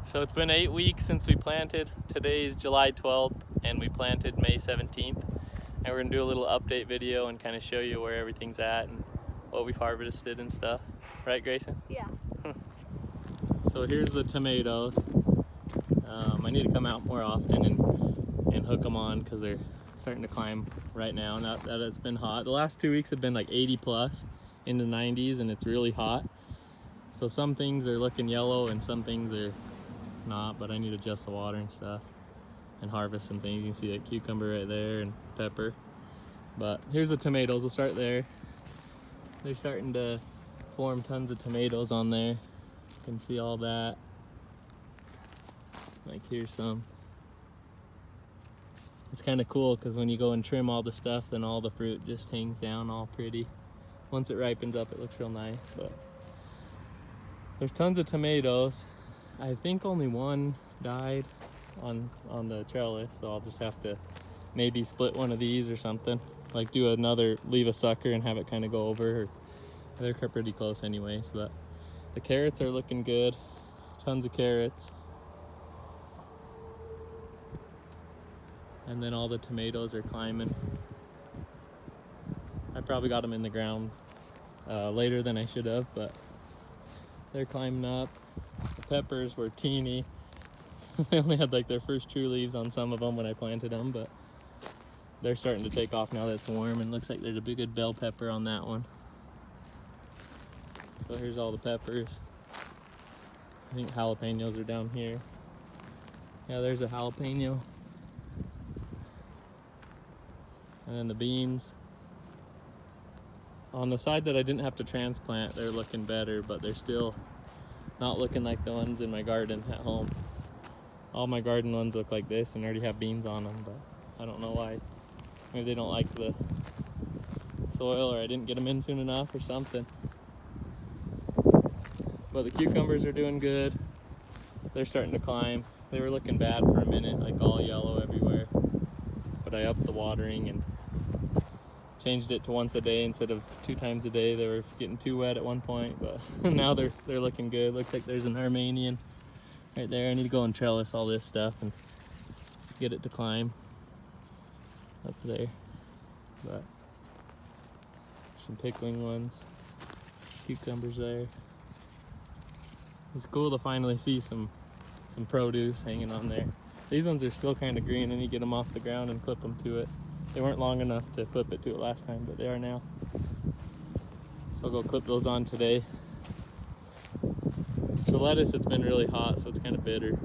So it's been 8 weeks since we planted. Today is July 12th and we planted May 17th. And we're gonna do a little update video and kind of show you where everything's at and what we've harvested and stuff. Right, Grayson? Yeah. So here's the tomatoes. I need to come out more often and hook them on because they're starting to climb right now. Not that it's been hot. The last 2 weeks have been like 80 plus in the 90s and it's really hot. So some things are looking yellow and some things are not, but I need to adjust the water and stuff and harvest some things. You can see that cucumber right there and pepper. But here's the tomatoes. We'll start there. They're starting to form tons of tomatoes on there. You can see all that. Like here's some. It's kind of cool because when you go and trim all the stuff, then all the fruit just hangs down all pretty. Once it ripens up, it looks real nice. But there's tons of tomatoes. I think only one died on the trellis, so I'll just have to maybe split one of these or something. Like do another, leave a sucker and have it kind of go over. They're pretty close anyways, but the carrots are looking good. Tons of carrots. And then all the tomatoes are climbing. I probably got them in the ground later than I should have, but they're climbing up. The peppers were teeny. They only had like their first true leaves on some of them when I planted them, but they're starting to take off now that it's warm, and looks like there's a big good bell pepper on that one. So here's all the peppers. I think jalapenos are down here. Yeah, there's a jalapeno. And then the beans. On the side that I didn't have to transplant, they're looking better, but they're still not looking like the ones in my garden at home. All my garden ones look like this and already have beans on them, but I don't know why. Maybe they don't like the soil, or I didn't get them in soon enough or something. But the cucumbers are doing good. They're starting to climb. They were looking bad for a minute, like all yellow everywhere. But I upped the watering and changed it to once a day instead of 2 times a day. They were getting too wet at one point, but now they're looking good. Looks like there's an Armenian right there. I need to go and trellis all this stuff and get it to climb up there. But some pickling ones, cucumbers there. It's cool to finally see some produce hanging on there. These ones are still kind of green. I need to get them off the ground and clip them to it. They weren't long enough to clip it to it last time, but they are now. So I'll go clip those on today. The lettuce, it's been really hot, so it's kind of bitter.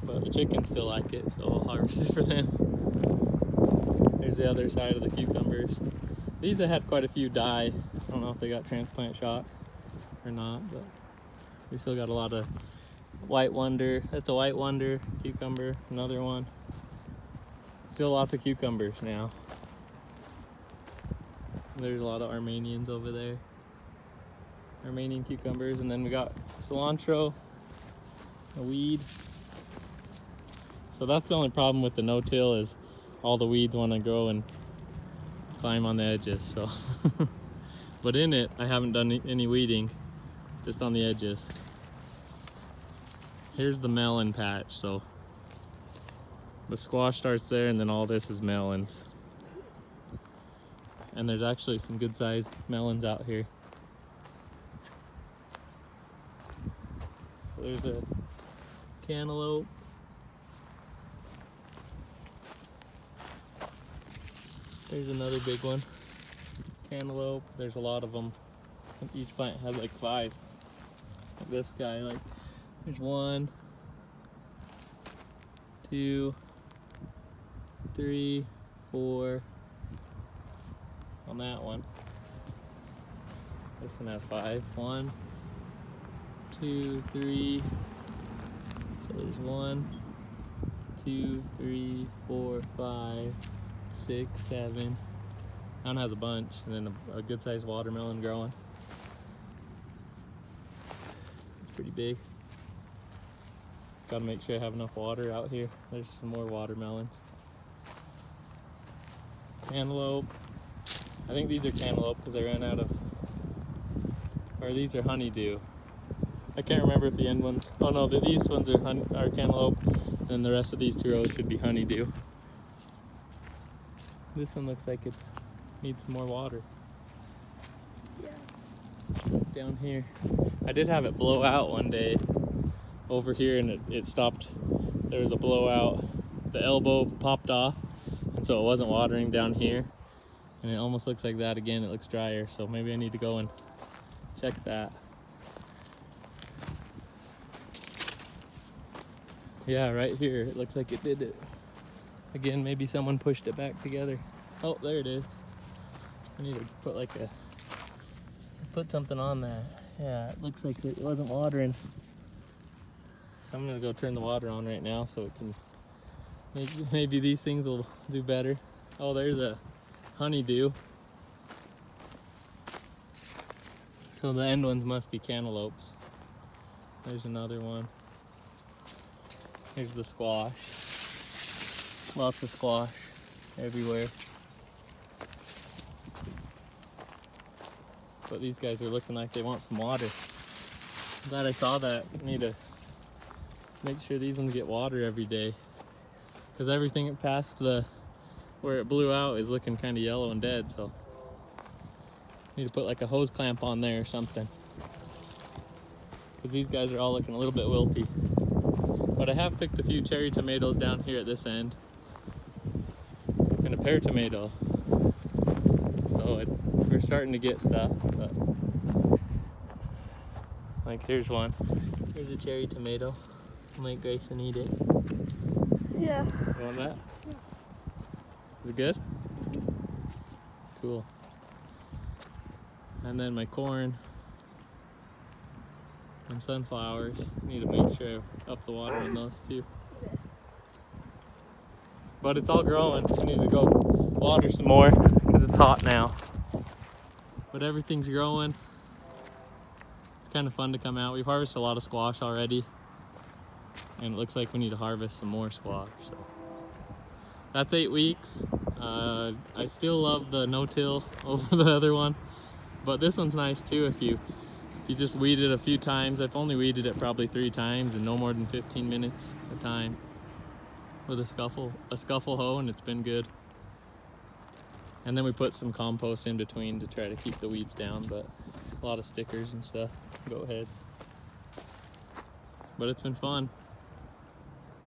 But the chickens still like it, so I'll harvest it for them. There's the other side of the cucumbers. These I had quite a few die. I don't know if they got transplant shock or not, but we still got a lot of white wonder. That's a white wonder cucumber, another one. Still lots of cucumbers now. There's a lot of Armenians over there. Armenian cucumbers, and then we got cilantro, a weed. So that's the only problem with the no-till, is all the weeds want to grow and climb on the edges. So, but in it, I haven't done any weeding, just on the edges. Here's the melon patch. So the squash starts there, and then all this is melons. And there's actually some good sized melons out here. So there's a cantaloupe. There's another big one. Cantaloupe. There's a lot of them. Each plant has like 5. Like this guy, like there's 1, 2, 3, 4 on that one. This one has 5. 1, 2, 3. So there's 1, 2, 3, 4, 5, 6, 7. That one has a bunch, and then a good sized watermelon growing. It's pretty big. Gotta make sure I have enough water out here. There's some more watermelons. Cantaloupe. I think these are cantaloupe because I ran out of, or these are honeydew. I I can't remember if the end ones, oh no, these ones are cantaloupe, and the rest of these 2 rows should be honeydew. This one looks like it's needs some more water. Yeah. Down here, I did have it blow out one day over here, and it stopped. There was a blowout. The elbow popped off, and so it wasn't watering down here. And it almost looks like that again. It looks drier, so maybe I need to go and check that. Yeah, right here, it looks like it did it. Again, maybe someone pushed it back together. Oh, there it is. I need to put something on that. Yeah, it looks like it wasn't watering. So I'm gonna go turn the water on right now so it can, maybe these things will do better. Oh, there's a honeydew. So the end ones must be cantaloupes. There's another one. Here's the squash. Lots of squash everywhere. But these guys are looking like they want some water. I'm glad I saw that. I need to make sure these ones get water every day. Because everything past where it blew out is looking kind of yellow and dead, so need to put like a hose clamp on there or something. Because these guys are all looking a little bit wilty. But I have picked a few cherry tomatoes down here at this end. And a pear tomato. So we're starting to get stuff. But like here's one. Here's a cherry tomato. I'll make Grayson eat it. Yeah. You want that? Yeah. Is it good? Cool. And then my corn and sunflowers. Need to make sure I up the water in those too. But it's all growing. I need to go water some more because it's hot now. But everything's growing. It's kind of fun to come out. We've harvested a lot of squash already. And it looks like we need to harvest some more squash. So that's 8 weeks. I still love the no-till over the other one. But this one's nice too if you just weed it a few times. I've only weeded it probably 3 times and no more than 15 minutes a time with a scuffle hoe, and it's been good. And then we put some compost in between to try to keep the weeds down, but a lot of stickers and stuff, goat heads. But it's been fun.